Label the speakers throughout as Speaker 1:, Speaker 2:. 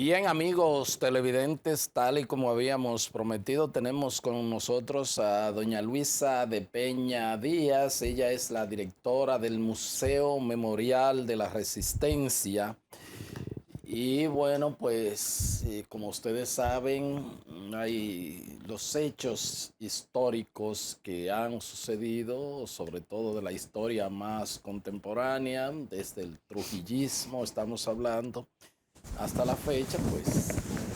Speaker 1: Bien, amigos televidentes, tal y como habíamos prometido, tenemos con nosotros a doña Luisa de Peña Díaz. Ella es la directora del Museo Memorial de la Resistencia. Y bueno, pues como ustedes saben, hay los hechos históricos que han sucedido, sobre todo de la historia más contemporánea, desde el trujillismo estamos hablando hasta la fecha, pues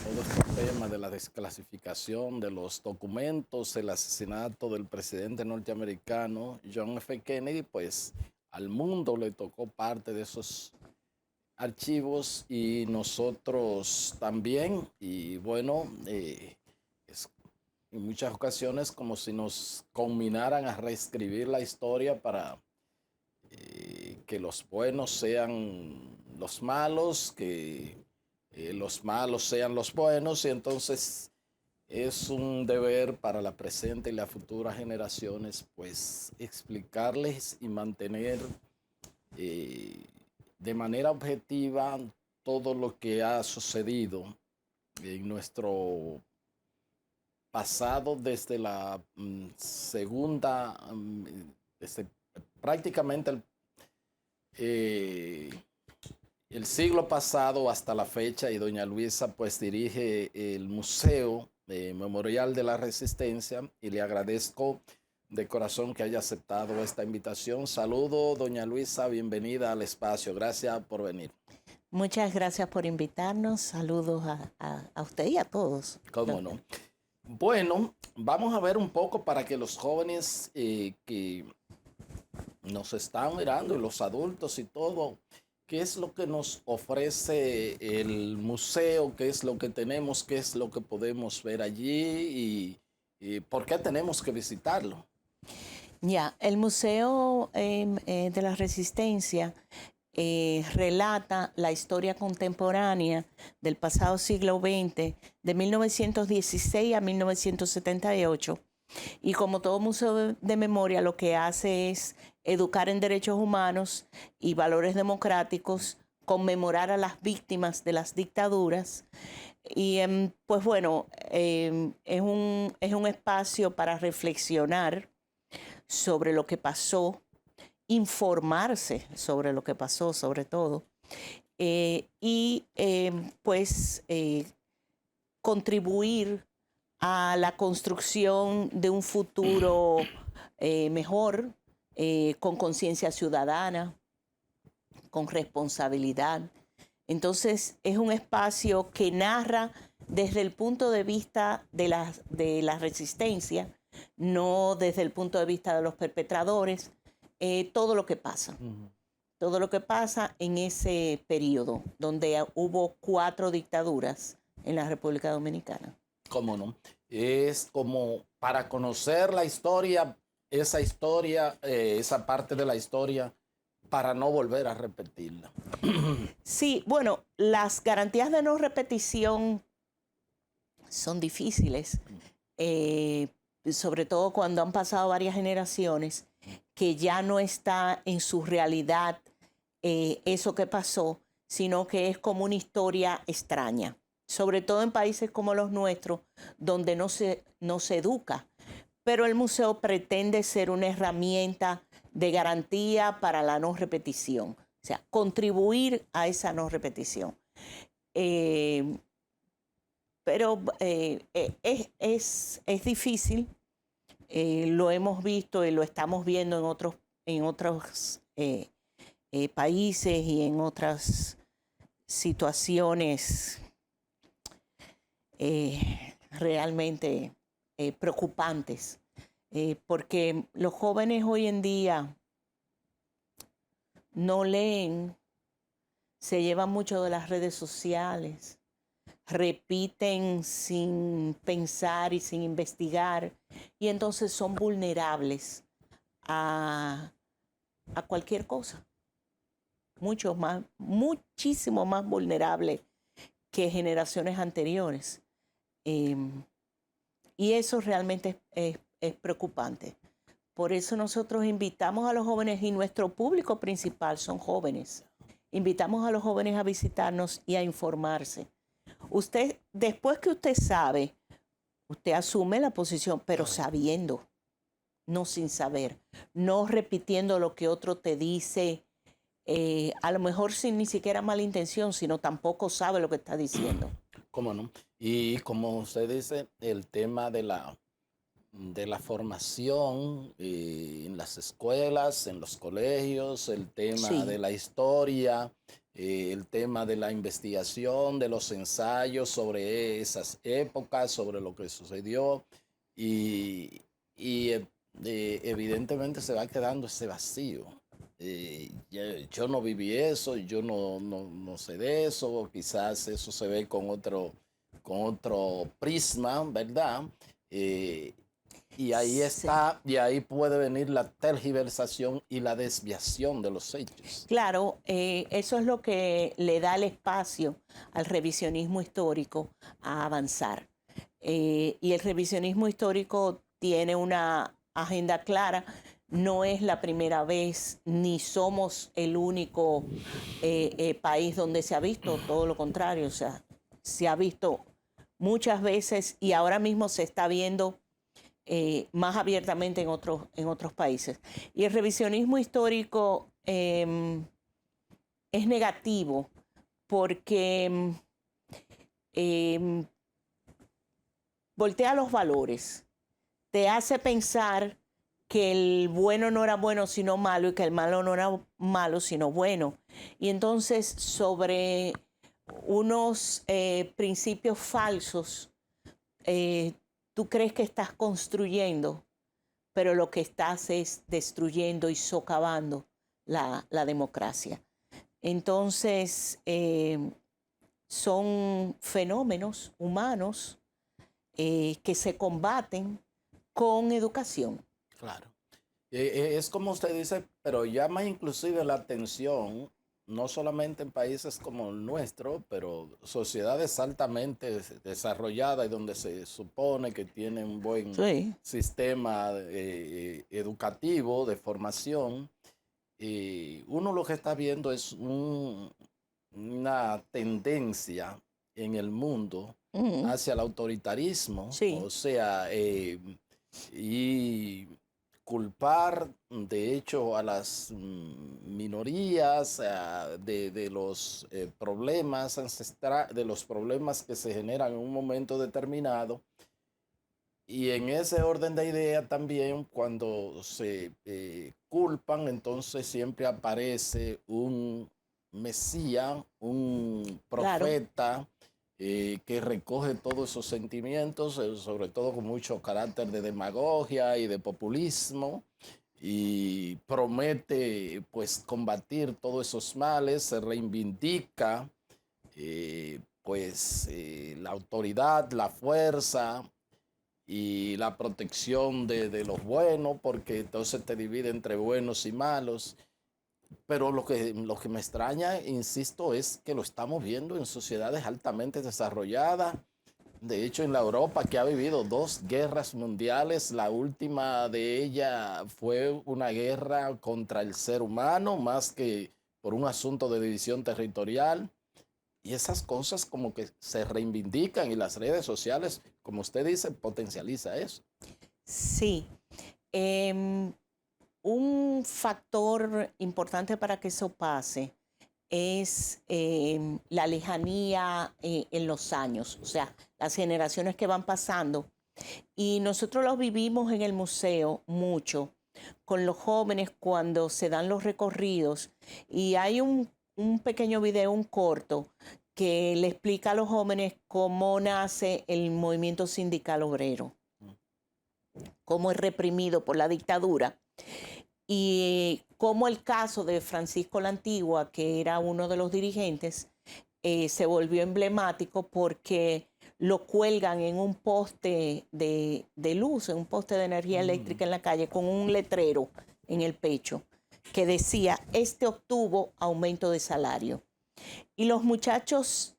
Speaker 1: todo este tema de la desclasificación de los documentos, el asesinato del presidente norteamericano John F. Kennedy, pues al mundo le tocó parte de esos archivos y nosotros también. Y bueno, es en muchas ocasiones como si nos combinaran a reescribir la historia para que los buenos sean los malos, que los malos sean los buenos, y entonces es un deber para la presente y las futuras generaciones, pues explicarles y mantener eh, de manera objetiva todo lo que ha sucedido en nuestro pasado desde la segunda, desde prácticamente eh, el siglo pasado hasta la fecha, y doña Luisa pues dirige el Museo Memorial de la Resistencia, y le agradezco de corazón que haya aceptado esta invitación. Saludo, doña Luisa, bienvenida al espacio. Gracias por venir.
Speaker 2: Muchas gracias por invitarnos. Saludos a usted y a todos.
Speaker 1: ¿Cómo no? Bueno, vamos a ver un poco para que los jóvenes que nos están mirando y los adultos y todo, ¿qué es lo que nos ofrece el museo? ¿Qué es lo que tenemos? ¿Qué es lo que podemos ver allí? ¿Y por qué tenemos que visitarlo?
Speaker 2: Ya, el Museo de la Resistencia relata la historia contemporánea del pasado siglo XX, de 1916 a 1978. Y como todo museo de memoria, lo que hace es educar en derechos humanos y valores democráticos, conmemorar a las víctimas de las dictaduras. Y pues bueno, es un espacio para reflexionar sobre lo que pasó, informarse sobre lo que pasó, sobre todo, y contribuir a la construcción de un futuro mejor, con conciencia ciudadana, con responsabilidad. Entonces es un espacio que narra desde el punto de vista de la resistencia, no desde el punto de vista de los perpetradores, todo lo que pasa. Todo lo que pasa en ese periodo, donde hubo 4 dictaduras en la República Dominicana.
Speaker 1: ¿Cómo no? Es como para conocer la historia, esa parte de la historia, para no volver a repetirla.
Speaker 2: Sí, bueno, las garantías de no repetición son difíciles, sobre todo cuando han pasado varias generaciones, que ya no está en su realidad eso que pasó, sino que es como una historia extraña, sobre todo en países como los nuestros, donde no se educa. Pero el museo pretende ser una herramienta de garantía para la no repetición, o sea, contribuir a esa no repetición. Es difícil, lo hemos visto y lo estamos viendo en otros países y en otras situaciones realmente preocupantes, porque los jóvenes hoy en día no leen, se llevan mucho de las redes sociales, repiten sin pensar y sin investigar, y entonces son vulnerables a cualquier cosa. Muchísimo más vulnerables que generaciones anteriores. Y eso realmente es preocupante. Por eso nosotros invitamos a los jóvenes, y nuestro público principal son jóvenes. Invitamos a los jóvenes a visitarnos y a informarse, Usted, después que usted sabe, usted asume la posición, pero sabiendo, no sin saber, no repitiendo lo que otro te dice, a lo mejor sin ni siquiera mala intención, sino tampoco sabe lo que está diciendo.
Speaker 1: ¿Cómo no? Y como usted dice, el tema de la formación en las escuelas, en los colegios, el tema
Speaker 2: Sí,
Speaker 1: de la historia, el tema de la investigación, de los ensayos sobre esas épocas, sobre lo que sucedió y, evidentemente se va quedando ese vacío. Yo no viví eso, yo no sé de eso, quizás eso se ve con otro prisma, ¿verdad? Eh, y ahí
Speaker 2: sí.
Speaker 1: está, y ahí puede venir la tergiversación y la desviación de los hechos.
Speaker 2: Claro, eso es lo que le da el espacio al revisionismo histórico a avanzar. Y el revisionismo histórico tiene una agenda clara. No es la primera vez, ni somos el único país donde se ha visto, todo lo contrario, o sea, se ha visto muchas veces y ahora mismo se está viendo más abiertamente en otros países. Y el revisionismo histórico es negativo porque voltea los valores, te hace pensar que el bueno no era bueno sino malo y que el malo no era malo sino bueno. Y entonces sobre unos principios falsos, tú crees que estás construyendo, pero lo que estás es destruyendo y socavando la democracia. Entonces, son fenómenos humanos que se combaten con educación.
Speaker 1: Claro. Es como usted dice, pero llama inclusive la atención, no solamente en países como el nuestro, pero sociedades altamente desarrolladas y donde se supone que tienen un buen
Speaker 2: Sí.
Speaker 1: sistema educativo de formación. Y uno lo que está viendo es una tendencia en el mundo
Speaker 2: Mm,
Speaker 1: hacia el autoritarismo,
Speaker 2: sí,
Speaker 1: o sea, y culpar de hecho a las minorías de los problemas ancestrales, de los problemas que se generan en un momento determinado. Y en ese orden de ideas también, cuando se culpan, entonces siempre aparece un Mesías, un
Speaker 2: claro.
Speaker 1: profeta que recoge todos esos sentimientos, sobre todo con mucho carácter de demagogia y de populismo, y promete pues combatir todos esos males, se reivindica la autoridad, la fuerza y la protección de los buenos, porque entonces te divide entre buenos y malos. Pero lo que me extraña, insisto, es que lo estamos viendo en sociedades altamente desarrolladas. De hecho, en la Europa, que ha vivido dos guerras mundiales, la última de ellas fue una guerra contra el ser humano, más que por un asunto de división territorial. Y esas cosas como que se reivindican y las redes sociales, como usted dice, potencializa eso.
Speaker 2: Sí. Em, un factor importante para que eso pase es la lejanía en los años, o sea, las generaciones que van pasando. Y nosotros lo vivimos en el museo mucho, con los jóvenes cuando se dan los recorridos. Y hay un pequeño video, un corto, que le explica a los jóvenes cómo nace el movimiento sindical obrero, cómo es reprimido por la dictadura y cómo el caso de Francisco la Antigua, que era uno de los dirigentes, se volvió emblemático porque lo cuelgan en un poste de luz, en un poste de energía eléctrica en la calle, con un letrero en el pecho que decía, este obtuvo aumento de salario. Y los muchachos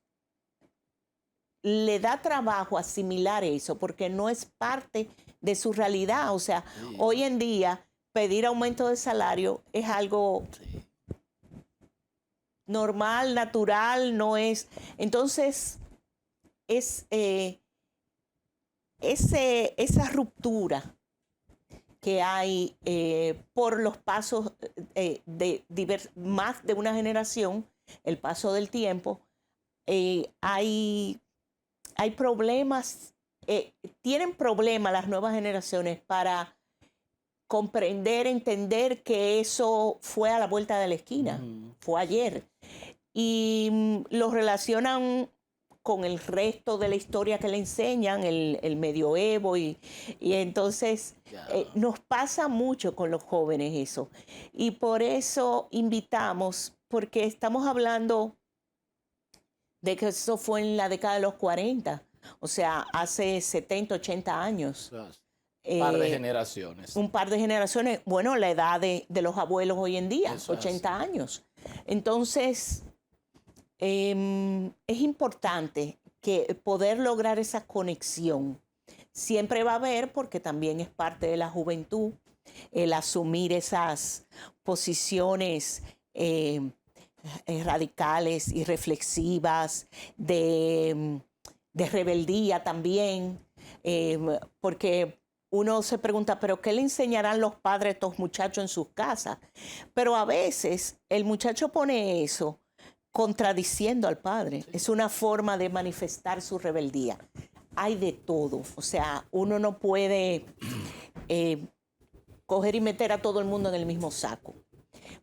Speaker 2: le da trabajo asimilar eso porque no es parte de su realidad. O sea,
Speaker 1: Sí,
Speaker 2: hoy en día pedir aumento de salario es algo
Speaker 1: sí.
Speaker 2: normal, natural, no es. Entonces, es esa ruptura que hay por los pasos más de una generación, el paso del tiempo, hay problemas, tienen problemas las nuevas generaciones para comprender, entender que eso fue a la vuelta de la esquina, fue ayer. Y lo relacionan con el resto de la historia que le enseñan, el medioevo, y entonces nos pasa mucho con los jóvenes eso. Y por eso invitamos, porque estamos hablando de que eso fue en la década de los 40, o sea, hace 70, 80 años.
Speaker 1: Un par de generaciones.
Speaker 2: Un par de generaciones, bueno, la edad de los abuelos hoy en día, eso 80 años. Entonces, es importante que poder lograr esa conexión. Siempre va a haber, porque también es parte de la juventud, el asumir esas posiciones radicales y reflexivas, de rebeldía también, porque uno se pregunta, ¿pero qué le enseñarán los padres a estos muchachos en sus casas? Pero a veces el muchacho pone eso contradiciendo al padre. Sí. Es una forma de manifestar su rebeldía. Hay de todo. O sea, uno no puede coger y meter a todo el mundo en el mismo saco.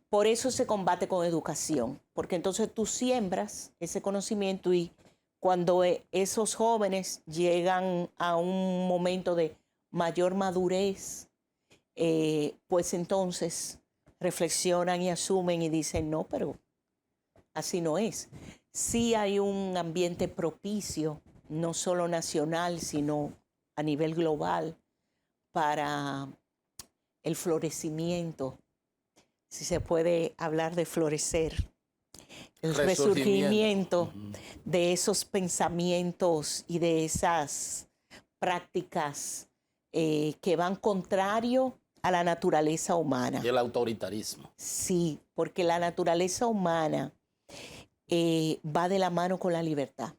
Speaker 2: Por eso se combate con educación, porque entonces tú siembras ese conocimiento y cuando esos jóvenes llegan a un momento de mayor madurez, pues entonces reflexionan y asumen y dicen, no, pero así no es. Sí hay un ambiente propicio, no solo nacional, sino a nivel global, para el florecimiento, si se puede hablar de florecer, el resurgimiento de esos pensamientos y de esas prácticas que van contrario a la naturaleza humana.
Speaker 1: Y el autoritarismo.
Speaker 2: Sí, porque la naturaleza humana va de la mano con la libertad.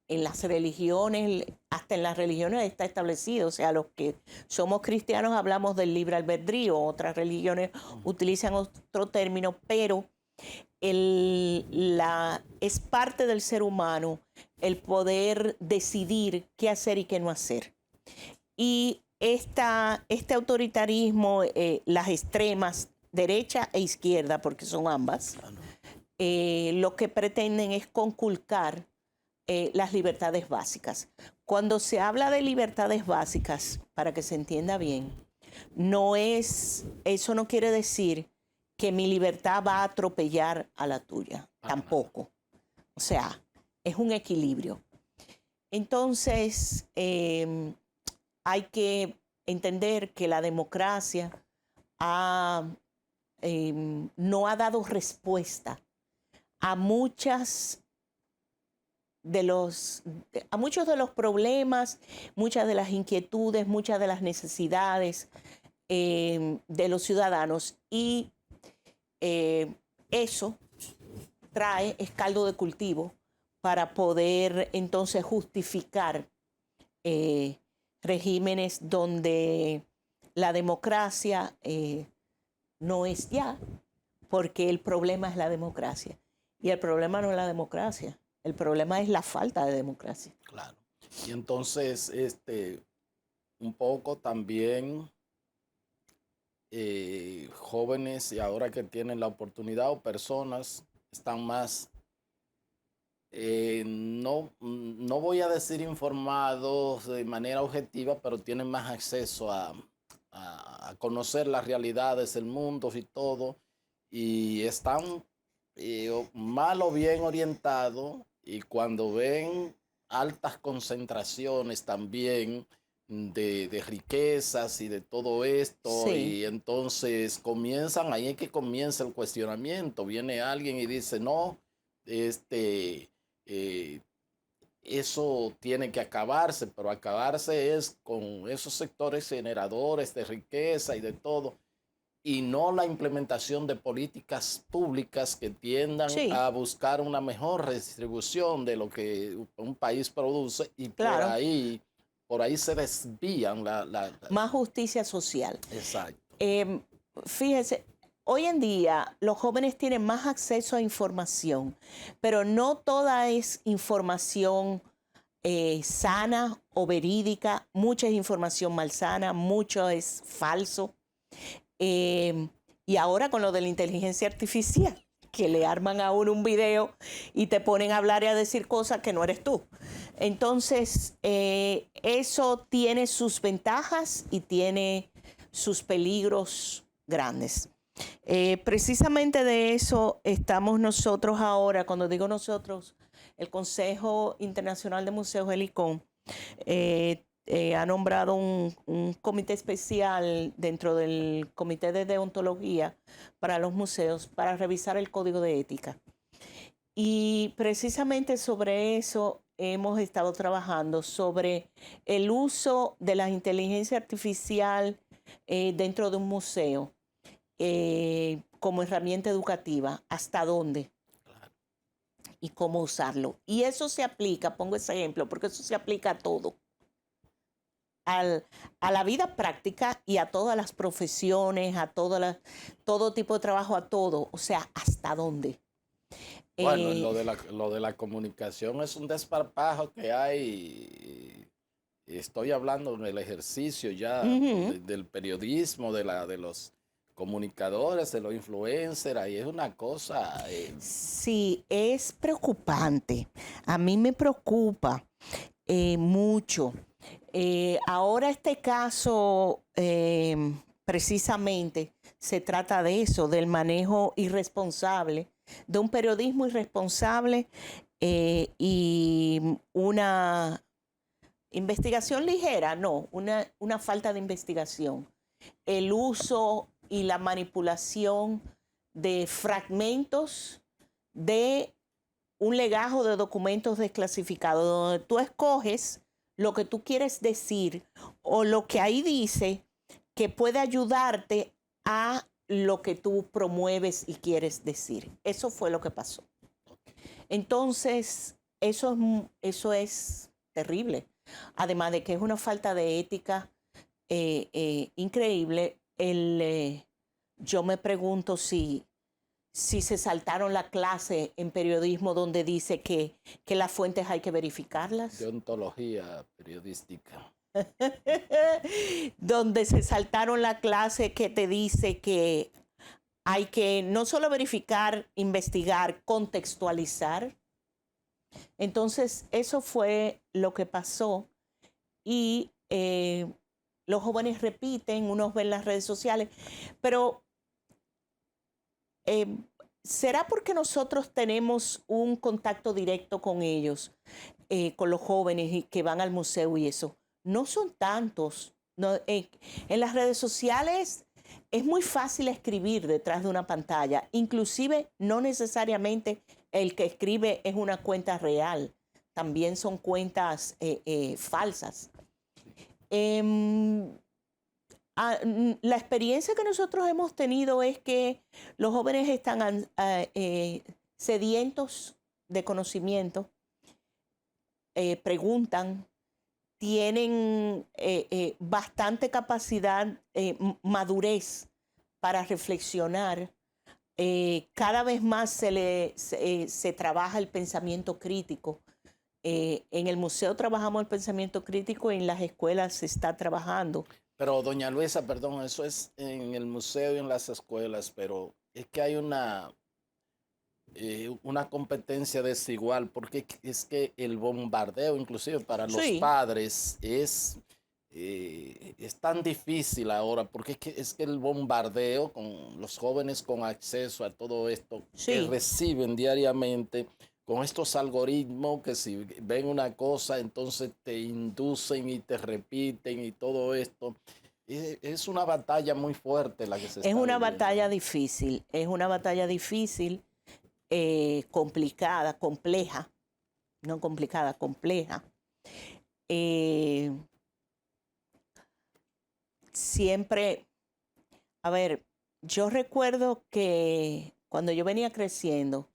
Speaker 2: En las religiones, hasta en las religiones está establecido, o sea, los que somos cristianos hablamos del libre albedrío, otras religiones utilizan otro término, pero es parte del ser humano el poder decidir qué hacer y qué no hacer. Y este autoritarismo, las extremas, derecha e izquierda, porque son ambas, lo que pretenden es conculcar las libertades básicas. Cuando se habla de libertades básicas, para que se entienda bien, eso no quiere decir que mi libertad va a atropellar a la tuya, tampoco. O sea, es un equilibrio. Entonces, hay que entender que la democracia no ha dado respuesta a muchos de los problemas, muchas de las inquietudes, muchas de las necesidades de los ciudadanos. Y eso trae caldo de cultivo para poder entonces justificar regímenes donde la democracia no es ya, porque el problema es la democracia. Y el problema no es la democracia, el problema es la falta de democracia.
Speaker 1: Claro. Y entonces, un poco también jóvenes, y ahora que tienen la oportunidad, o personas están más, no voy a decir informados de manera objetiva, pero tienen más acceso a conocer las realidades del mundo y todo, y están mal o bien orientados, y cuando ven altas concentraciones también de riquezas y de todo esto, sí. Y entonces ahí es que comienza el cuestionamiento. Viene alguien y dice, no, eso tiene que acabarse, pero acabarse es con esos sectores generadores de riqueza y de todo. y no la implementación de políticas públicas que tiendan
Speaker 2: Sí,
Speaker 1: a buscar una mejor redistribución de lo que un país produce y
Speaker 2: claro.
Speaker 1: por ahí se desvían
Speaker 2: Más justicia social.
Speaker 1: exacto.
Speaker 2: Em, Fíjese, hoy en día los jóvenes tienen más acceso a información, pero no toda es información sana o verídica. Mucha es información malsana, mucho es falso. Em, y ahora con lo de la inteligencia artificial, que le arman a uno un video y te ponen a hablar y a decir cosas que no eres tú. Entonces, eso tiene sus ventajas y tiene sus peligros grandes. Precisamente de eso estamos nosotros ahora, cuando digo nosotros, el Consejo Internacional de Museos, el ICOM, ha nombrado un comité especial dentro del Comité de Deontología para los museos para revisar el código de ética. Y precisamente sobre eso hemos estado trabajando, sobre el uso de la inteligencia artificial dentro de un museo como herramienta educativa. ¿Hasta dónde? Y cómo usarlo. Y eso se aplica, pongo ese ejemplo, porque eso se aplica a todo. A la vida práctica y a todas las profesiones, a todo tipo de trabajo, a todo. O sea, ¿hasta dónde?
Speaker 1: Bueno,
Speaker 2: Eh,
Speaker 1: lo de la comunicación es un desparpajo que hay. Estoy hablando del ejercicio ya
Speaker 2: Ujú.
Speaker 1: del periodismo, de los comunicadores, de los influencers, ahí es una cosa.
Speaker 2: Sí, es preocupante. A mí me preocupa mucho. Ahora este caso precisamente se trata de eso, del manejo irresponsable, de un periodismo irresponsable y una investigación ligera, no, una falta de investigación. El uso y la manipulación de fragmentos de un legajo de documentos desclasificados, donde tú escoges lo que tú quieres decir o lo que ahí dice que puede ayudarte a lo que tú promueves y quieres decir. Eso fue lo que pasó. Entonces, eso es terrible. Además de que es una falta de ética increíble. Yo me pregunto si se saltaron la clase en periodismo donde dice que las fuentes hay que verificarlas.
Speaker 1: Deontología periodística.
Speaker 2: Donde se saltaron la clase que te dice que hay que no solo verificar, investigar, contextualizar. Entonces, eso fue lo que pasó y los jóvenes repiten, unos ven las redes sociales, pero eh, ¿será porque nosotros tenemos un contacto directo con ellos, con los jóvenes y que van al museo y eso? No son tantos. No, en las redes sociales es muy fácil escribir detrás de una pantalla. Inclusive no necesariamente el que escribe es una cuenta real. También son cuentas falsas. Eh, la experiencia que nosotros hemos tenido es que los jóvenes están sedientos de conocimiento, preguntan, tienen bastante capacidad, madurez para reflexionar. Cada vez más se trabaja el pensamiento crítico. En el museo trabajamos el pensamiento crítico y en las escuelas se está trabajando.
Speaker 1: Pero doña Luisa, perdón, eso es en el museo y en las escuelas, pero es que hay una competencia desigual, porque es que el bombardeo, inclusive para los
Speaker 2: Sí,
Speaker 1: padres, es tan difícil ahora, porque es que el bombardeo con los jóvenes con acceso a todo esto que
Speaker 2: sí.
Speaker 1: reciben diariamente, con estos algoritmos que si ven una cosa, entonces te inducen y te repiten y todo esto. Es una batalla muy fuerte la que se
Speaker 2: Es
Speaker 1: está
Speaker 2: una
Speaker 1: viviendo.
Speaker 2: batalla difícil, complicada, compleja, no complicada, compleja. Eh, Siempre, a ver, yo recuerdo que cuando yo venía creciendo,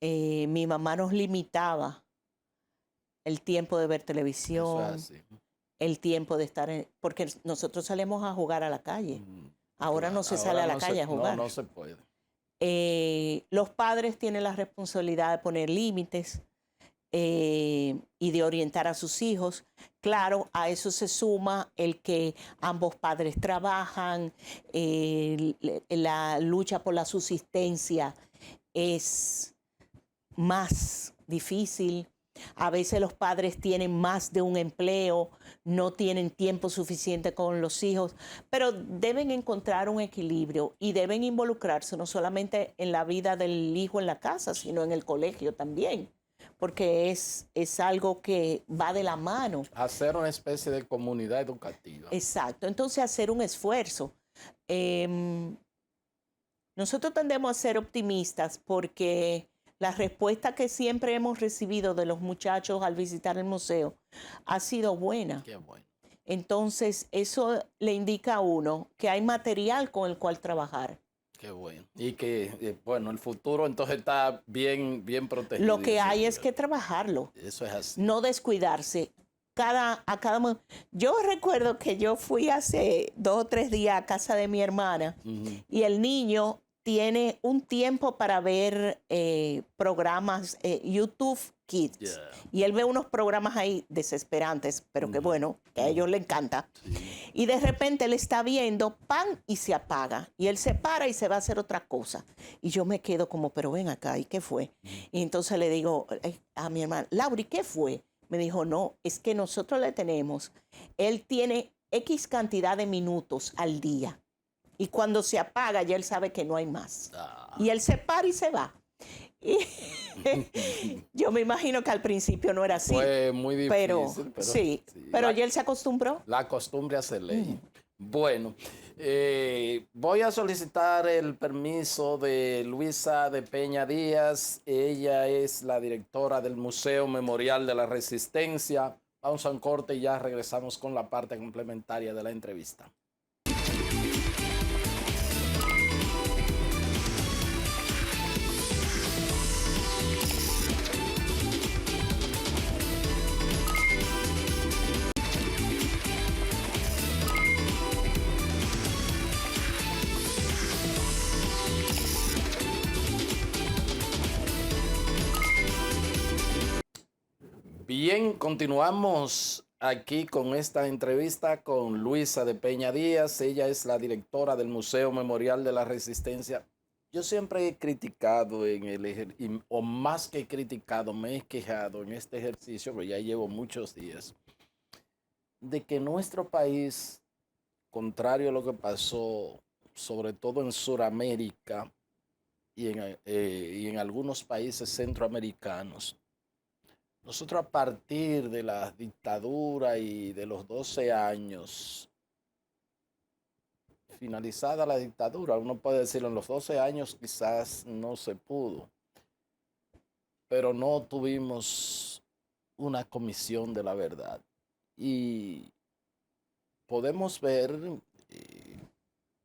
Speaker 2: mi mamá nos limitaba el tiempo de ver
Speaker 1: Eso es
Speaker 2: televisión,
Speaker 1: así.
Speaker 2: el tiempo de estar porque nosotros salimos a jugar a la calle. Ahora no
Speaker 1: Claro,
Speaker 2: se sale
Speaker 1: ahora
Speaker 2: a la calle a
Speaker 1: no,
Speaker 2: jugar.
Speaker 1: no se puede.
Speaker 2: Los padres tienen la responsabilidad de poner límites y de orientar a sus hijos. Claro, a eso se suma el que ambos padres trabajan, la lucha por la subsistencia es más difícil. A veces los padres tienen más de un empleo, no tienen tiempo suficiente con los hijos, pero deben encontrar un equilibrio y deben involucrarse no solamente en la vida del hijo en la casa, sino en el colegio también, porque es algo que va de la mano.
Speaker 1: Hacer una especie de comunidad educativa.
Speaker 2: Exacto, entonces hacer un esfuerzo. Nosotros tendemos a ser optimistas porque la respuesta que siempre hemos recibido de los muchachos al visitar el museo ha sido buena.
Speaker 1: Qué bueno.
Speaker 2: Entonces, eso le indica a uno que hay material con el cual trabajar.
Speaker 1: Qué bueno. Y que, bueno, el futuro entonces está bien, bien protegido.
Speaker 2: Lo que hay es que trabajarlo.
Speaker 1: Eso es así.
Speaker 2: No descuidarse. Yo recuerdo que yo fui hace 2 o 3 días a casa de mi hermana y el niño tiene un tiempo para ver programas YouTube Kids.
Speaker 1: Yeah.
Speaker 2: Y él ve unos programas ahí desesperantes, pero que bueno, que a ellos les encanta.
Speaker 1: Sí.
Speaker 2: Y de repente él está viendo, pan, y se apaga. Y él se para y se va a hacer otra cosa. Y yo me quedo como, pero ven acá, ¿y qué fue? Y entonces le digo a mi hermana, Laura, ¿y qué fue? Me dijo, no, es que nosotros le tenemos, él tiene X cantidad de minutos al día. Y cuando se apaga, ya él sabe que no hay más. Y él se para y se va. Y yo me imagino que al principio no era así.
Speaker 1: Fue muy difícil,
Speaker 2: pero ya él se acostumbró.
Speaker 1: La costumbre hace ley. Bueno, voy a solicitar el permiso de Luisa de Peña Díaz. Ella es la directora del Museo Memorial de la Resistencia. Vamos a un corte y ya regresamos con la parte complementaria de la entrevista. Bien, continuamos aquí con esta entrevista con Luisa de Peña Díaz. Ella es la directora del Museo Memorial de la Resistencia. Yo siempre he criticado o más que criticado, me he quejado en este ejercicio, pero ya llevo muchos días, de que nuestro país, contrario a lo que pasó, sobre todo en Sudamérica y en algunos países centroamericanos, nosotros a partir de la dictadura y de los 12 años, finalizada la dictadura, uno puede decirlo, en los 12 años quizás no se pudo, pero no tuvimos una comisión de la verdad. Y podemos ver,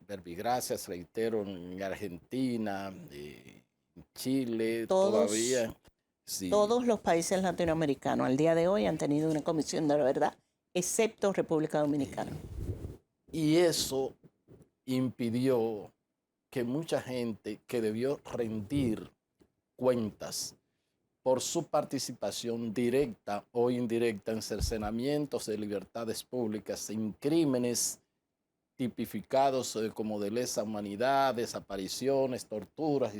Speaker 1: verbigracias, reitero, en Argentina, en Chile, todavía. Sí.
Speaker 2: Todos los países latinoamericanos al día de hoy han tenido una comisión de la verdad, excepto República Dominicana.
Speaker 1: Y eso impidió que mucha gente que debió rendir cuentas por su participación directa o indirecta en cercenamientos de libertades públicas, en crímenes tipificados como de lesa humanidad, desapariciones, torturas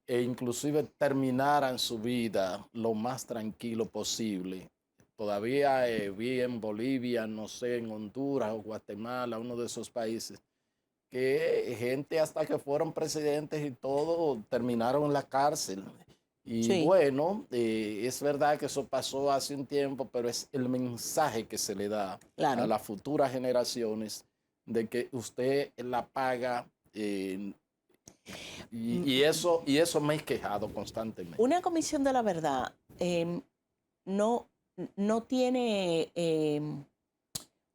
Speaker 1: e inclusive terminaran su vida lo más tranquilo posible. Todavía vi en Bolivia, no sé, en Honduras o Guatemala, uno de esos países, que gente hasta que fueron presidentes y todo terminaron en la cárcel. Y sí, bueno, es verdad que eso pasó hace un tiempo, pero es el mensaje que se le da a las futuras generaciones de que usted la paga. Y eso me he quejado constantemente.
Speaker 2: Una comisión de la verdad no tiene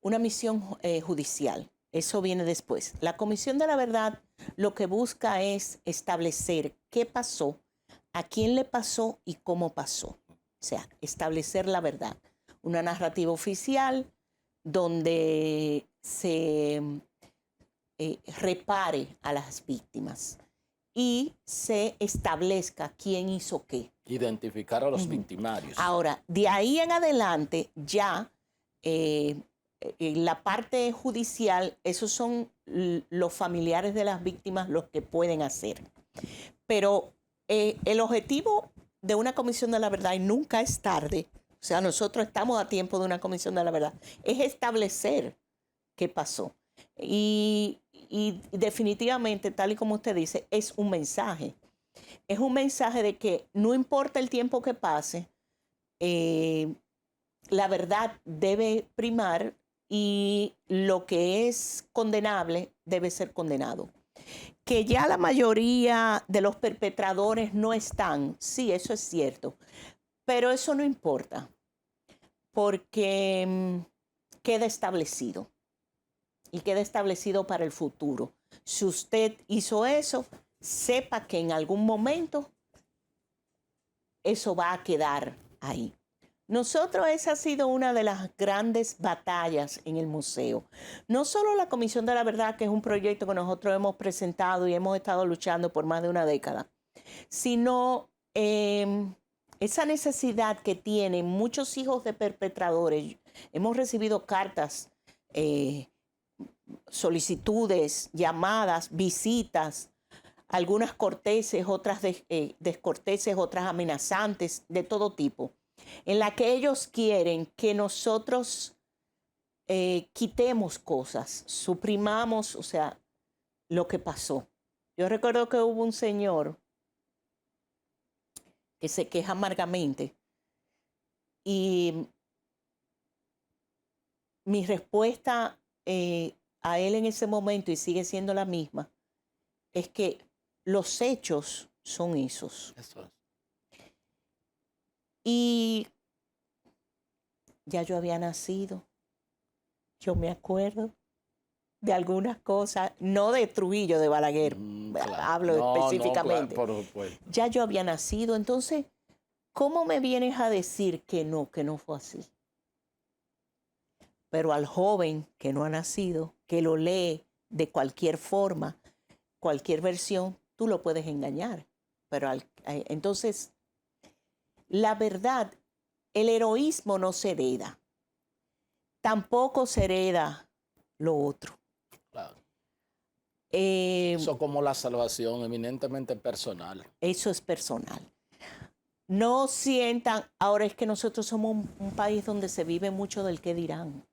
Speaker 2: una misión judicial. Eso viene después. La Comisión de la Verdad lo que busca es establecer qué pasó, a quién le pasó y cómo pasó. O sea, establecer la verdad. Una narrativa oficial donde se repare a las víctimas y se establezca quién hizo qué.
Speaker 1: Identificar a los victimarios.
Speaker 2: Ahora, de ahí en adelante ya la parte judicial, esos son los familiares de las víctimas los que pueden hacer. Pero el objetivo de una comisión de la verdad, y nunca es tarde, o sea, nosotros estamos a tiempo de una comisión de la verdad, es establecer qué pasó. Y definitivamente, tal y como usted dice, es un mensaje. Es un mensaje de que no importa el tiempo que pase, la verdad debe primar y lo que es condenable debe ser condenado. Que ya la mayoría de los perpetradores no están, sí, eso es cierto, pero eso no importa, porque queda establecido y queda establecido para el futuro. Si usted hizo eso, sepa que en algún momento eso va a quedar ahí. Nosotros, esa ha sido una de las grandes batallas en el museo. No solo la Comisión de la Verdad, que es un proyecto que nosotros hemos presentado y hemos estado luchando por más de una década, sino esa necesidad que tienen muchos hijos de perpetradores. Hemos recibido cartas, solicitudes, llamadas, visitas, algunas corteses, otras descorteses, otras amenazantes, de todo tipo, en la que ellos quieren que nosotros quitemos cosas, suprimamos, o sea, lo que pasó. Yo recuerdo que hubo un señor que se queja amargamente y mi respuesta a él en ese momento, y sigue siendo la misma, es que los hechos son esos.
Speaker 1: Eso es.
Speaker 2: Y ya yo había nacido. Yo me acuerdo de algunas cosas, no de Trujillo, de Balaguer,
Speaker 1: Claro.
Speaker 2: hablo específicamente.
Speaker 1: No, claro, por supuesto.
Speaker 2: Ya yo había nacido, entonces, ¿cómo me vienes a decir que no fue así? Pero al joven que no ha nacido, que lo lee de cualquier forma, cualquier versión, tú lo puedes engañar. Pero entonces, la verdad, el heroísmo no se hereda. Tampoco se hereda lo otro.
Speaker 1: Claro. Eso como la salvación, eminentemente personal.
Speaker 2: Eso es personal. No sientan, ahora es que nosotros somos un país donde se vive mucho del qué dirán.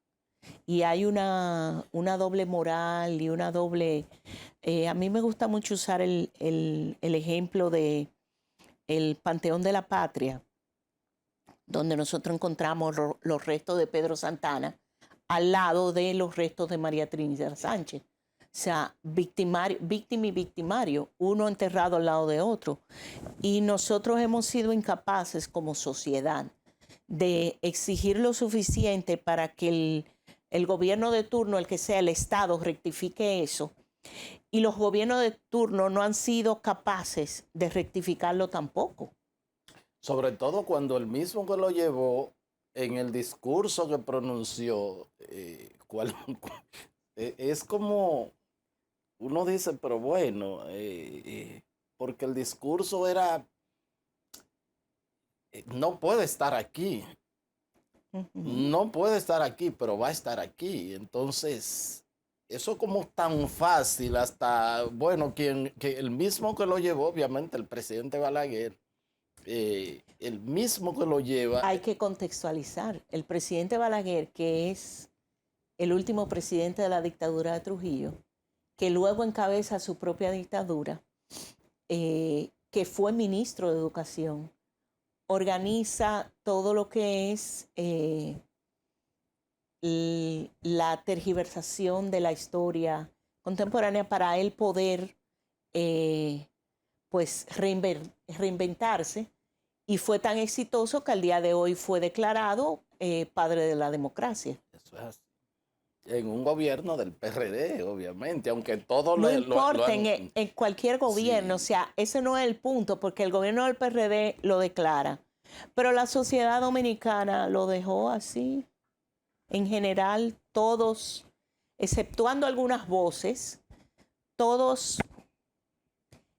Speaker 2: Y hay una doble moral y una doble... a mí me gusta mucho usar el ejemplo de el Panteón de la Patria, donde nosotros encontramos los restos de Pedro Santana al lado de los restos de María Trinidad Sánchez. O sea, víctima y victimario, uno enterrado al lado de otro. Y nosotros hemos sido incapaces como sociedad de exigir lo suficiente para que el gobierno de turno, el que sea el Estado, rectifique eso. Y los gobiernos de turno no han sido capaces de rectificarlo tampoco.
Speaker 1: Sobre todo cuando el mismo que lo llevó en el discurso que pronunció, es como uno dice, pero bueno, porque el discurso era, no puede estar aquí, no puede estar aquí, pero va a estar aquí. Entonces, eso como tan fácil, hasta, bueno, que el mismo que lo llevó, obviamente el presidente Balaguer, el mismo que lo lleva.
Speaker 2: Hay que contextualizar. El presidente Balaguer, que es el último presidente de la dictadura de Trujillo, que luego encabeza su propia dictadura, que fue ministro de Educación, organiza todo lo que es la tergiversación de la historia contemporánea para él poder pues reinventarse, y fue tan exitoso que al día de hoy fue declarado padre de la democracia.
Speaker 1: Eso es así. en un gobierno del PRD, obviamente, aunque todo
Speaker 2: No
Speaker 1: lo
Speaker 2: importa
Speaker 1: han...
Speaker 2: en cualquier gobierno, o
Speaker 1: Sí,
Speaker 2: sea, ese no es el punto, porque el gobierno del PRD lo declara, pero la sociedad dominicana lo dejó así. En general, todos, exceptuando algunas voces, todos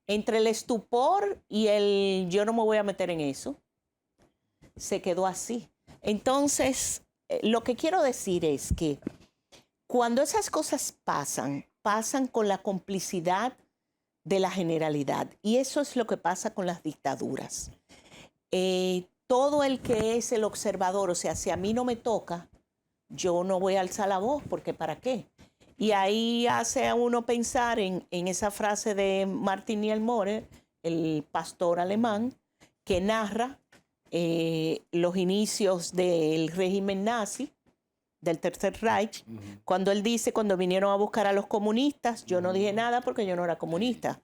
Speaker 2: entre el estupor y el yo no me voy a meter en eso, se quedó así. Entonces, lo que quiero decir es que cuando esas cosas pasan, pasan con la complicidad de la generalidad. Y eso es lo que pasa con las dictaduras. Todo el que es el observador, o sea, si a mí no me toca, yo no voy a alzar la voz, porque ¿para qué? Y ahí hace a uno pensar en esa frase de Martin Niemöller, el pastor alemán, que narra los inicios del régimen nazi, del Tercer Reich, cuando él dice, cuando vinieron a buscar a los comunistas, yo no dije nada porque yo no era comunista.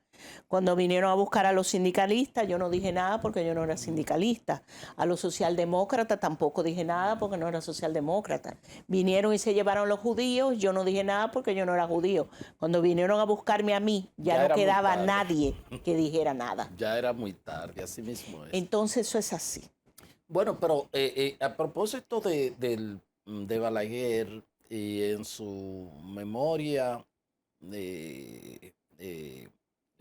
Speaker 2: Cuando vinieron a buscar a los sindicalistas, yo no dije nada porque yo no era sindicalista. A los socialdemócratas tampoco dije nada porque no era socialdemócrata. Vinieron y se llevaron a los judíos, yo no dije nada porque yo no era judío. Cuando vinieron a buscarme a mí, ya no quedaba nadie que dijera nada.
Speaker 1: Ya era muy tarde, así mismo es.
Speaker 2: Entonces eso es así.
Speaker 1: Bueno, pero a propósito de Balaguer y en su memoria de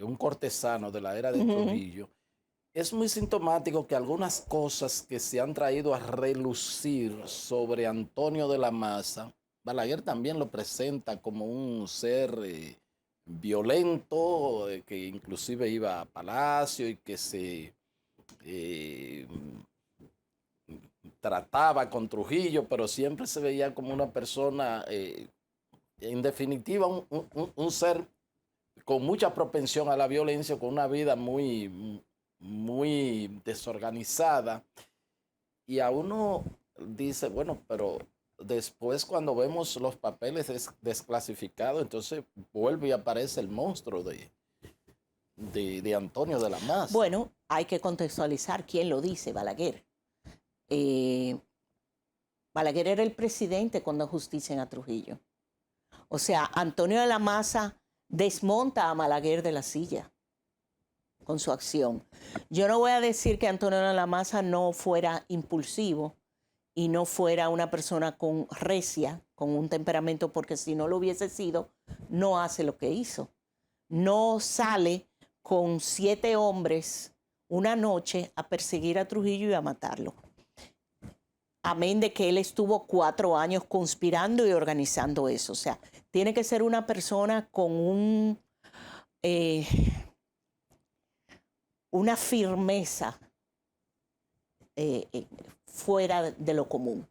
Speaker 1: un cortesano de la era de Trujillo, es muy sintomático que algunas cosas que se han traído a relucir sobre Antonio de la Maza, Balaguer también lo presenta como un ser violento, que inclusive iba a Palacio y que se eh, trataba con Trujillo, pero siempre se veía como una persona, en definitiva, un ser con mucha propensión a la violencia, con una vida muy desorganizada. Y a uno dice, bueno, pero después cuando vemos los papeles desclasificados, entonces vuelve y aparece el monstruo de Antonio de la Maza.
Speaker 2: Bueno, hay que contextualizar quién lo dice, Balaguer. Balaguer era el presidente cuando ajustician a Trujillo. O sea, Antonio de la Maza desmonta a Balaguer de la silla con su acción. Yo no voy a decir que Antonio de la Maza no fuera impulsivo y no fuera una persona con recia, con un temperamento, porque si no lo hubiese sido, no hace lo que hizo. No sale con 7 hombres una noche a perseguir a Trujillo y a matarlo. Amén de que él estuvo 4 años conspirando y organizando eso. O sea, tiene que ser una persona con una firmeza fuera de lo común.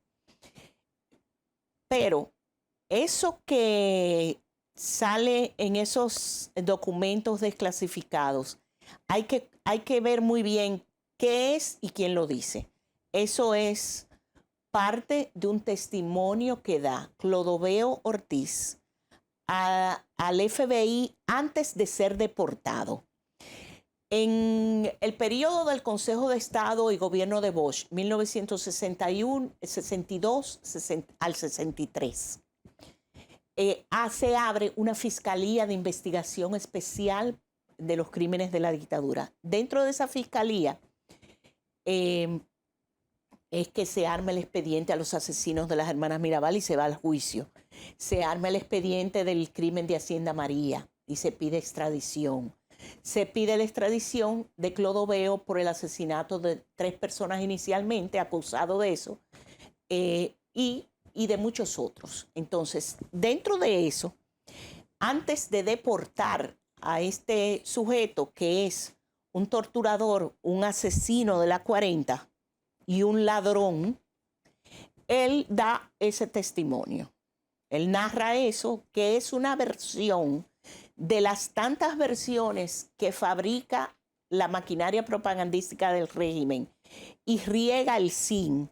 Speaker 2: Pero eso que sale en esos documentos desclasificados, hay que ver muy bien qué es y quién lo dice. Eso es parte de un testimonio que da Clodoveo Ortiz al FBI antes de ser deportado. En el periodo del Consejo de Estado y Gobierno de Bosch, 1961, 62 al 63, se abre una Fiscalía de Investigación Especial de los Crímenes de la Dictadura. Dentro de esa fiscalía es que se arma el expediente a los asesinos de las hermanas Mirabal y se va al juicio. Se arma el expediente del crimen de Hacienda María y se pide extradición. Se pide la extradición de Clodoveo por el asesinato de 3 personas inicialmente, acusado de eso, y de muchos otros. Entonces, dentro de eso, antes de deportar a este sujeto que es un torturador, un asesino de la 40 y un ladrón, él da ese testimonio. Él narra eso, que es una versión de las tantas versiones que fabrica la maquinaria propagandística del régimen y riega el zinc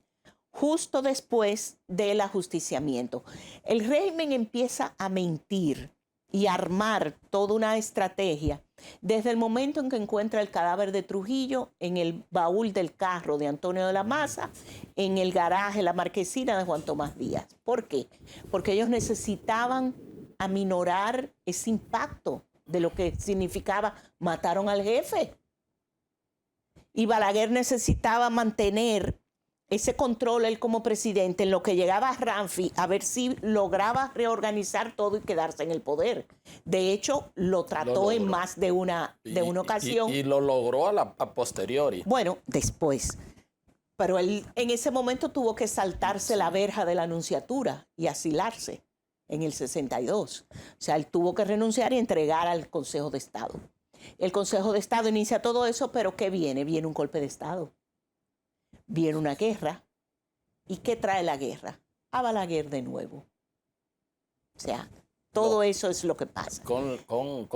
Speaker 2: justo después del ajusticiamiento. El régimen empieza a mentir y armar toda una estrategia desde el momento en que encuentra el cadáver de Trujillo en el baúl del carro de Antonio de la Maza, en el garaje, la marquesina de Juan Tomás Díaz. ¿Por qué? Porque ellos necesitaban aminorar ese impacto de lo que significaba mataron al jefe. Y Balaguer necesitaba mantener ese control él como presidente en lo que llegaba a Ramfi a ver si lograba reorganizar todo y quedarse en el poder. De hecho, lo trató en más de una ocasión.
Speaker 1: Y lo logró a posteriori.
Speaker 2: Bueno, después. Pero él en ese momento tuvo que saltarse la verja de la Nunciatura y asilarse en el 62. O sea, él tuvo que renunciar y entregar al Consejo de Estado. El Consejo de Estado inicia todo eso, pero ¿qué viene? Viene un golpe de Estado. Viene una guerra. ¿Y qué trae la guerra? A Balaguer de nuevo. O sea, todo eso es lo que pasa.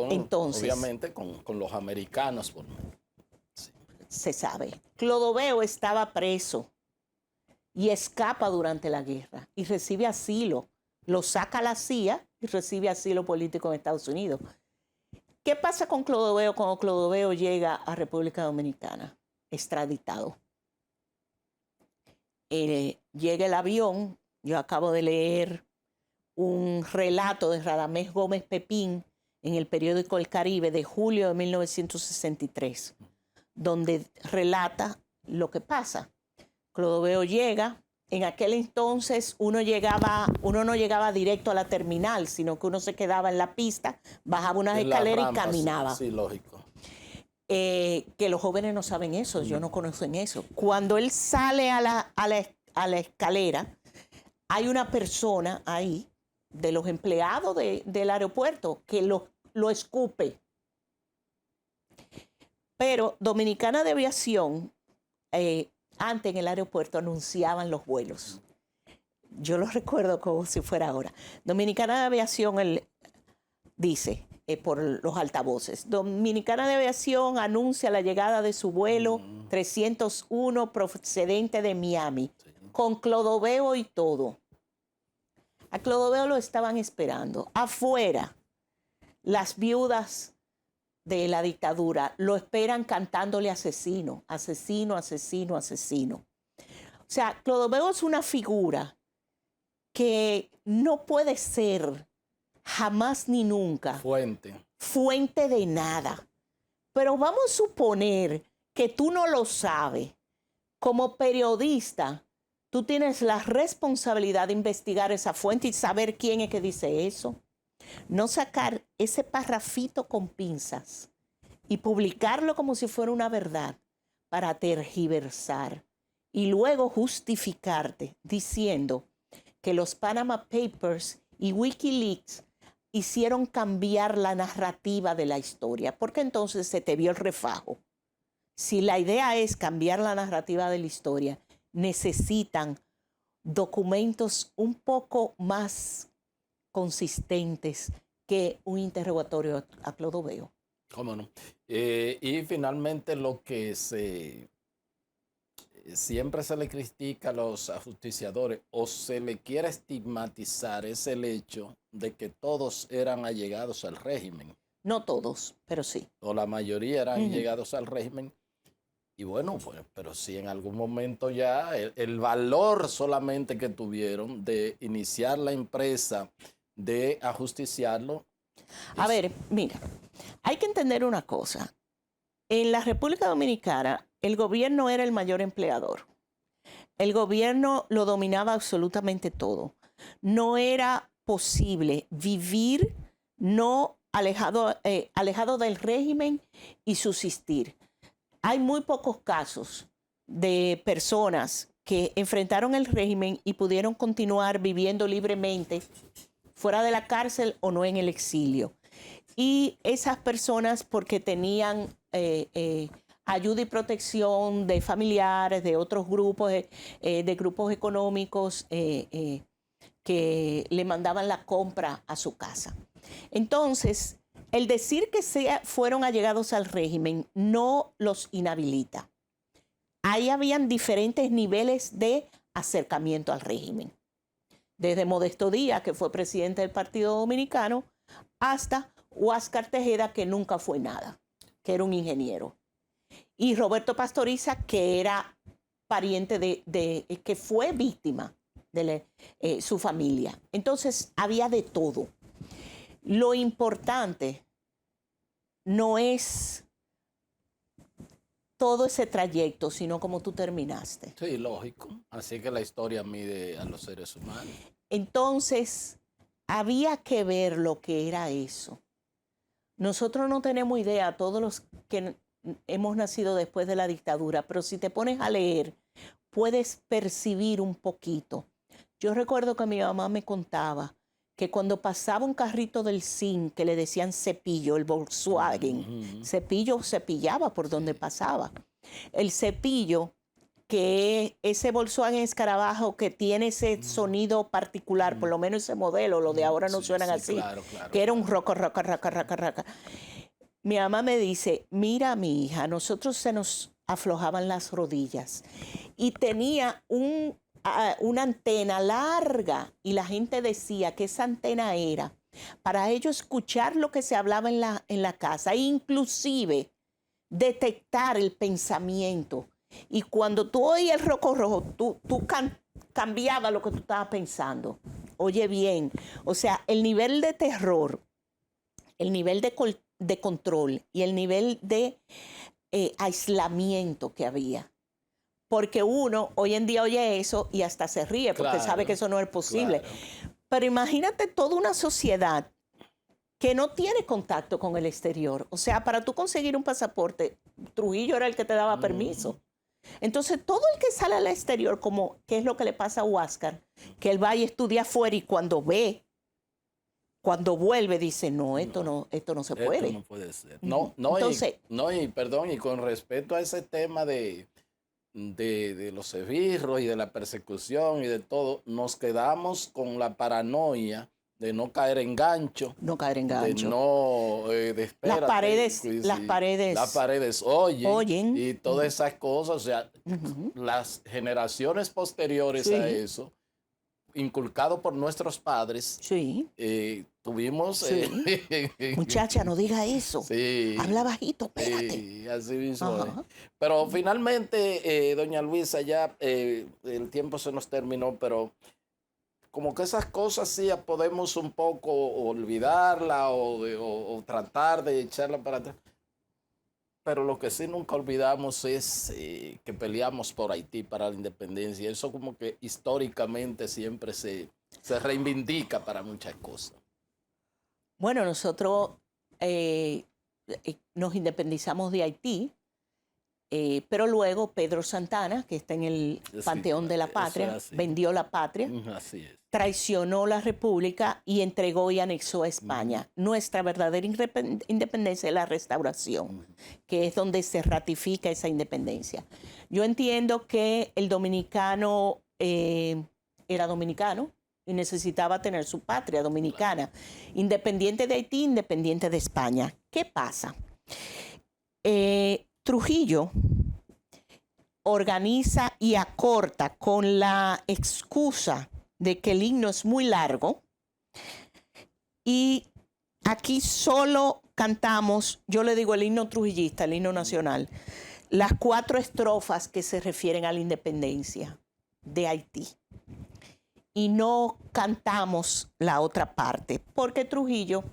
Speaker 1: Entonces, obviamente con los americanos.
Speaker 2: Sí. Se sabe. Clodoveo estaba preso y escapa durante la guerra y recibe asilo. Lo saca la CIA y recibe asilo político en Estados Unidos. ¿Qué pasa con Clodoveo cuando Clodoveo llega a República Dominicana? Extraditado. Llega el avión, yo acabo de leer un relato de Radamés Gómez Pepín en el periódico El Caribe de julio de 1963, donde relata lo que pasa. Clodoveo llega, en aquel entonces uno no llegaba directo a la terminal, sino que uno se quedaba en la pista, bajaba unas escaleras y caminaba.
Speaker 1: Sí, lógico.
Speaker 2: Que los jóvenes no saben eso, yo no conocen eso. Cuando él sale a la escalera, hay una persona ahí, de los empleados del aeropuerto, que lo escupe. Pero Dominicana de Aviación, antes en el aeropuerto anunciaban los vuelos. Yo lo recuerdo como si fuera ahora. Dominicana de Aviación dice, por los altavoces, Dominicana de Aviación anuncia la llegada de su vuelo 301 procedente de Miami, con Clodoveo y todo. A Clodoveo lo estaban esperando. Afuera, las viudas de la dictadura lo esperan cantándole asesino, asesino, asesino, asesino. O sea, Clodoveo es una figura que no puede ser jamás ni nunca fuente de nada. Pero vamos a suponer que tú no lo sabes. Como periodista, tú tienes la responsabilidad de investigar esa fuente y saber quién es que dice eso. No sacar ese parrafito con pinzas y publicarlo como si fuera una verdad para tergiversar y luego justificarte diciendo que los Panama Papers y WikiLeaks hicieron cambiar la narrativa de la historia, porque entonces se te vio el refajo. Si la idea es cambiar la narrativa de la historia, necesitan documentos un poco más consistentes que un interrogatorio a Clodoveo.
Speaker 1: ¿Cómo no? Y finalmente lo que siempre se le critica a los ajusticiadores o se le quiere estigmatizar es el hecho de que todos eran allegados al régimen.
Speaker 2: No todos, pero sí.
Speaker 1: O la mayoría eran allegados al régimen. Y bueno, pues, pero sí en algún momento ya el valor solamente que tuvieron de iniciar la empresa, de ajusticiarlo.
Speaker 2: A ver, mira, hay que entender una cosa. En la República Dominicana, el gobierno era el mayor empleador. El gobierno lo dominaba absolutamente todo. No era posible vivir no alejado del régimen y subsistir. Hay muy pocos casos de personas que enfrentaron el régimen y pudieron continuar viviendo libremente fuera de la cárcel o no en el exilio. Y esas personas porque tenían ayuda y protección de familiares, de otros grupos, de grupos económicos que le mandaban la compra a su casa. Entonces, el decir que fueron allegados al régimen no los inhabilita. Ahí habían diferentes niveles de acercamiento al régimen. Desde Modesto Díaz, que fue presidente del Partido Dominicano, hasta Huáscar Tejeda, que nunca fue nada, que era un ingeniero. Y Roberto Pastoriza, que era pariente que fue víctima de su familia. Entonces, había de todo. Lo importante no es todo ese trayecto, sino cómo tú terminaste.
Speaker 1: Sí, lógico. Así que la historia mide a los seres humanos.
Speaker 2: Entonces, había que ver lo que era eso. Nosotros no tenemos idea, todos los que hemos nacido después de la dictadura, pero si te pones a leer, puedes percibir un poquito. Yo recuerdo que mi mamá me contaba que cuando pasaba un carrito del zinc que le decían cepillo, el Volkswagen, cepillo cepillaba por donde pasaba. El cepillo, que ese Volkswagen Escarabajo que tiene ese sonido particular, por lo menos ese modelo, lo de ahora no suenan así,
Speaker 1: claro,
Speaker 2: que era un roca. Mi mamá me dice, mira mi hija, a nosotros se nos aflojaban las rodillas y tenía una antena larga y la gente decía que esa antena era para ellos escuchar lo que se hablaba en la casa e inclusive detectar el pensamiento. Y cuando tú oías el roco rojo, tú cambiabas lo que tú estabas pensando. Oye bien, o sea, el nivel de terror, el nivel de control y el nivel de aislamiento que había. Porque uno hoy en día oye eso y hasta se ríe porque sabe que eso no es posible. Claro. Pero imagínate toda una sociedad que no tiene contacto con el exterior. O sea, para tú conseguir un pasaporte, Trujillo era el que te daba permiso. Entonces, todo el que sale al exterior, como qué es lo que le pasa a Huáscar, que él va y estudia afuera y cuando vuelve, dice, no, esto no se puede.
Speaker 1: Esto no puede ser. Entonces, y con respecto a ese tema de los esbirros y de la persecución y de todo, nos quedamos con la paranoia de no caer en gancho.
Speaker 2: No caer en gancho.
Speaker 1: De no,
Speaker 2: las paredes
Speaker 1: oyen. Y todas esas cosas, o sea, las generaciones posteriores a eso, inculcado por nuestros padres, tuvimos...
Speaker 2: Muchacha, no diga eso. Habla bajito, espérate.
Speaker 1: Sí, así mismo. Pero finalmente, doña Luisa, ya el tiempo se nos terminó, pero como que esas cosas sí podemos un poco olvidarla o tratar de echarla para atrás. Pero lo que sí nunca olvidamos es que peleamos por Haití para la independencia. Eso como que históricamente siempre se reivindica para muchas cosas.
Speaker 2: Bueno, nosotros nos independizamos de Haití, pero luego Pedro Santana, que está en el Panteón de la Patria, vendió la patria, traicionó la República y entregó y anexó a España. Nuestra verdadera independencia es la Restauración, que es donde se ratifica esa independencia. Yo entiendo que el dominicano era dominicano y necesitaba tener su patria dominicana, independiente de Haití, independiente de España. ¿Qué pasa? Trujillo organiza y acorta con la excusa de que el himno es muy largo y aquí solo cantamos, yo le digo el himno trujillista, el himno nacional, las 4 estrofas que se refieren a la independencia de Haití. Y no cantamos la otra parte, porque Trujillo,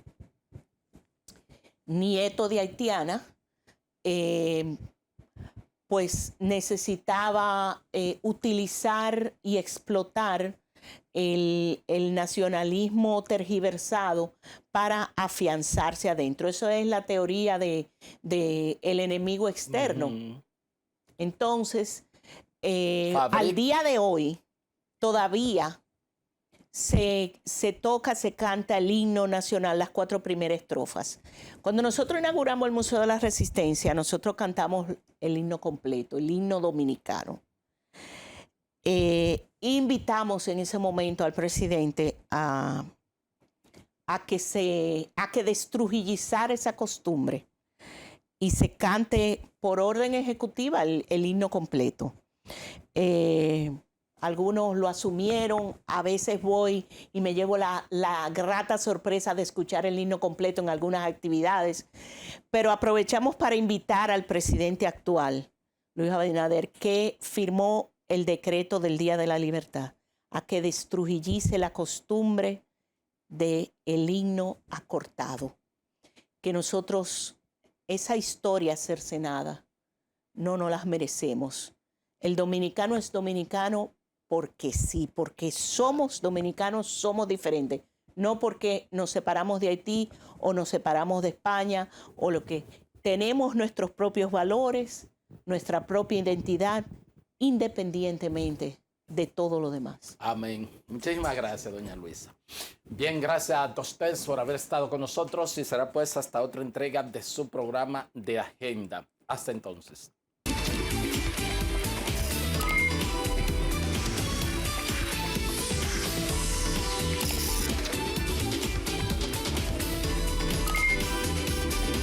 Speaker 2: nieto de haitiana, pues necesitaba utilizar y explotar el nacionalismo tergiversado para afianzarse adentro. Eso es la teoría de el enemigo externo. Entonces, al día de hoy, todavía se toca, se canta el himno nacional, las 4 primeras estrofas. Cuando nosotros inauguramos el Museo de la Resistencia, nosotros cantamos el himno completo, el himno dominicano. Invitamos en ese momento al presidente a que destrujillizara esa costumbre y se cante por orden ejecutiva el himno completo. Algunos lo asumieron, a veces voy y me llevo la grata sorpresa de escuchar el himno completo en algunas actividades, pero aprovechamos para invitar al presidente actual, Luis Abinader, que firmó el decreto del Día de la Libertad, a que destrujillice la costumbre del himno acortado, que nosotros, esa historia cercenada, no nos las merecemos. El dominicano es dominicano porque sí, porque somos dominicanos, somos diferentes. No porque nos separamos de Haití o nos separamos de España o lo que. Tenemos nuestros propios valores, nuestra propia identidad, independientemente de todo lo demás.
Speaker 1: Amén. Muchísimas gracias, doña Luisa. Bien, gracias a ustedes por haber estado con nosotros y será pues hasta otra entrega de su programa de Agenda. Hasta entonces.